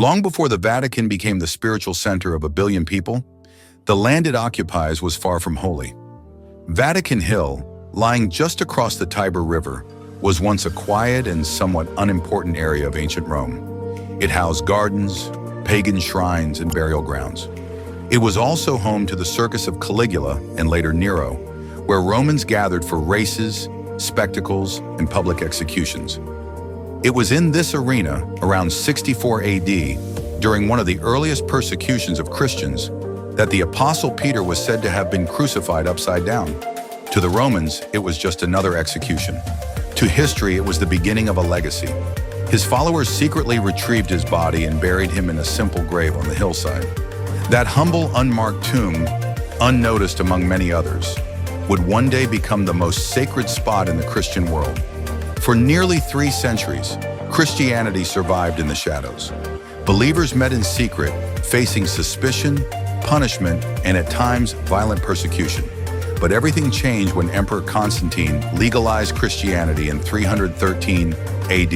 Long before the Vatican became the spiritual center of 1 billion people, the land it occupies was far from holy. Vatican Hill, lying just across the Tiber River, was once a quiet and somewhat unimportant area of ancient Rome. It housed gardens, pagan shrines, and burial grounds. It was also home to the Circus of Caligula and later Nero, where Romans gathered for races, spectacles, and public executions. It was in this arena, around 64 AD, during one of the earliest persecutions of Christians, that the Apostle Peter was said to have been crucified upside down. To the Romans, it was just another execution. To history, it was the beginning of a legacy. His followers secretly retrieved his body and buried him in a simple grave on the hillside. That humble, unmarked tomb, unnoticed among many others, would one day become the most sacred spot in the Christian world. For nearly 3 centuries, Christianity survived in the shadows. Believers met in secret, facing suspicion, punishment, and at times violent persecution. But everything changed when Emperor Constantine legalized Christianity in 313 AD.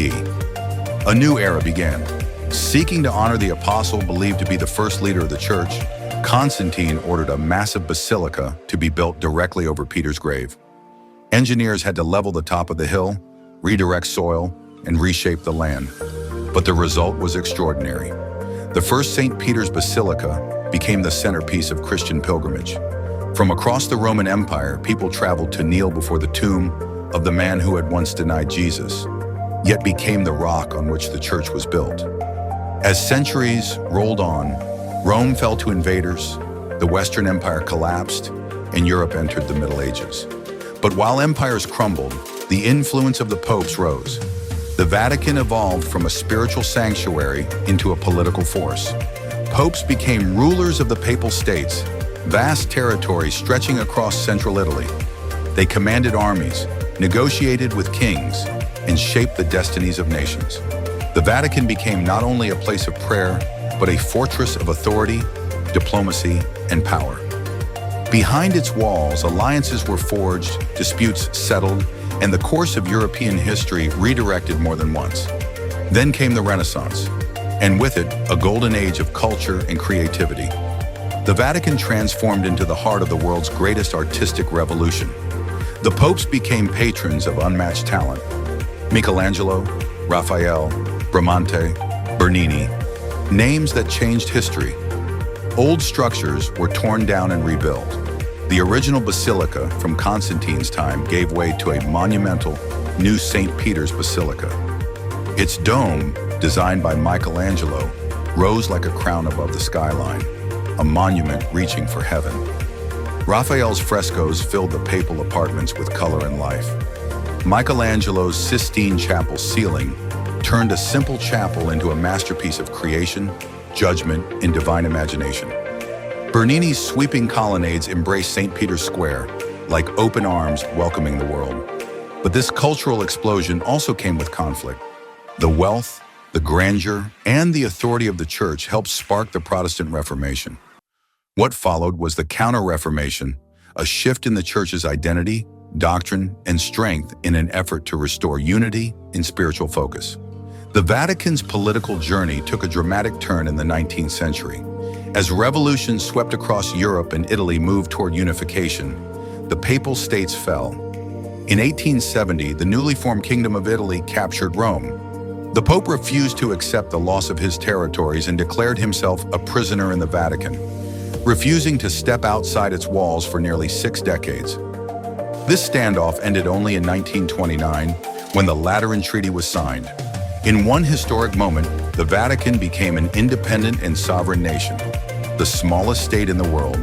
A new era began. Seeking to honor the apostle believed to be the first leader of the church, Constantine ordered a massive basilica to be built directly over Peter's grave. Engineers had to level the top of the hill, redirect soil, and reshape the land. But the result was extraordinary. The first St. Peter's Basilica became the centerpiece of Christian pilgrimage. From across the Roman Empire, people traveled to kneel before the tomb of the man who had once denied Jesus, yet became the rock on which the church was built. As centuries rolled on, Rome fell to invaders, the Western Empire collapsed, and Europe entered the Middle Ages. But while empires crumbled, the influence of the popes rose. The Vatican evolved from a spiritual sanctuary into a political force. Popes became rulers of the papal states, vast territories stretching across central Italy. They commanded armies, negotiated with kings, and shaped the destinies of nations. The Vatican became not only a place of prayer, but a fortress of authority, diplomacy, and power. Behind its walls, alliances were forged, disputes settled, and the course of European history redirected more than once. Then came the Renaissance, and with it, a golden age of culture and creativity. The Vatican transformed into the heart of the world's greatest artistic revolution. The popes became patrons of unmatched talent. Michelangelo, Raphael, Bramante, Bernini, names that changed history. Old structures were torn down and rebuilt. The original basilica from Constantine's time gave way to a monumental new St. Peter's Basilica. Its dome, designed by Michelangelo, rose like a crown above the skyline, a monument reaching for heaven. Raphael's frescoes filled the papal apartments with color and life. Michelangelo's Sistine Chapel ceiling turned a simple chapel into a masterpiece of creation, judgment, and divine imagination. Bernini's sweeping colonnades embraced St. Peter's Square, like open arms welcoming the world. But this cultural explosion also came with conflict. The wealth, the grandeur, and the authority of the church helped spark the Protestant Reformation. What followed was the Counter-Reformation, a shift in the church's identity, doctrine, and strength in an effort to restore unity and spiritual focus. The Vatican's political journey took a dramatic turn in the 19th century. As revolutions swept across Europe and Italy moved toward unification, the Papal States fell. In 1870, the newly formed Kingdom of Italy captured Rome. The Pope refused to accept the loss of his territories and declared himself a prisoner in the Vatican, refusing to step outside its walls for nearly 6 decades. This standoff ended only in 1929, when the Lateran Treaty was signed. In one historic moment, the Vatican became an independent and sovereign nation, the smallest state in the world,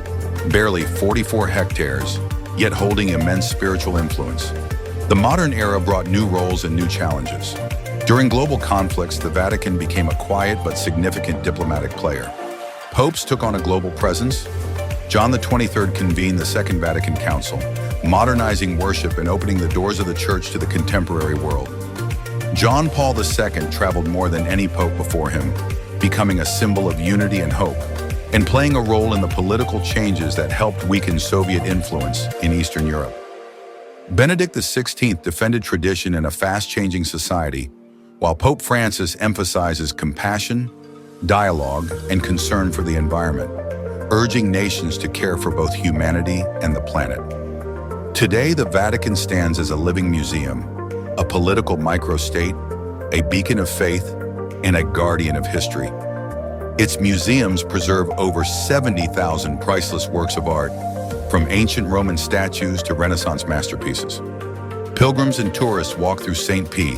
barely 44 hectares, yet holding immense spiritual influence. The modern era brought new roles and new challenges. During global conflicts, the Vatican became a quiet but significant diplomatic player. Popes took on a global presence. John XXIII convened the Second Vatican Council, modernizing worship and opening the doors of the church to the contemporary world. John Paul II traveled more than any pope before him, becoming a symbol of unity and hope, and playing a role in the political changes that helped weaken Soviet influence in Eastern Europe. Benedict XVI defended tradition in a fast-changing society, while Pope Francis emphasizes compassion, dialogue, and concern for the environment, urging nations to care for both humanity and the planet. Today, the Vatican stands as a living museum, a political microstate, a beacon of faith, and a guardian of history. Its museums preserve over 70,000 priceless works of art, from ancient Roman statues to Renaissance masterpieces. Pilgrims and tourists walk through St. P,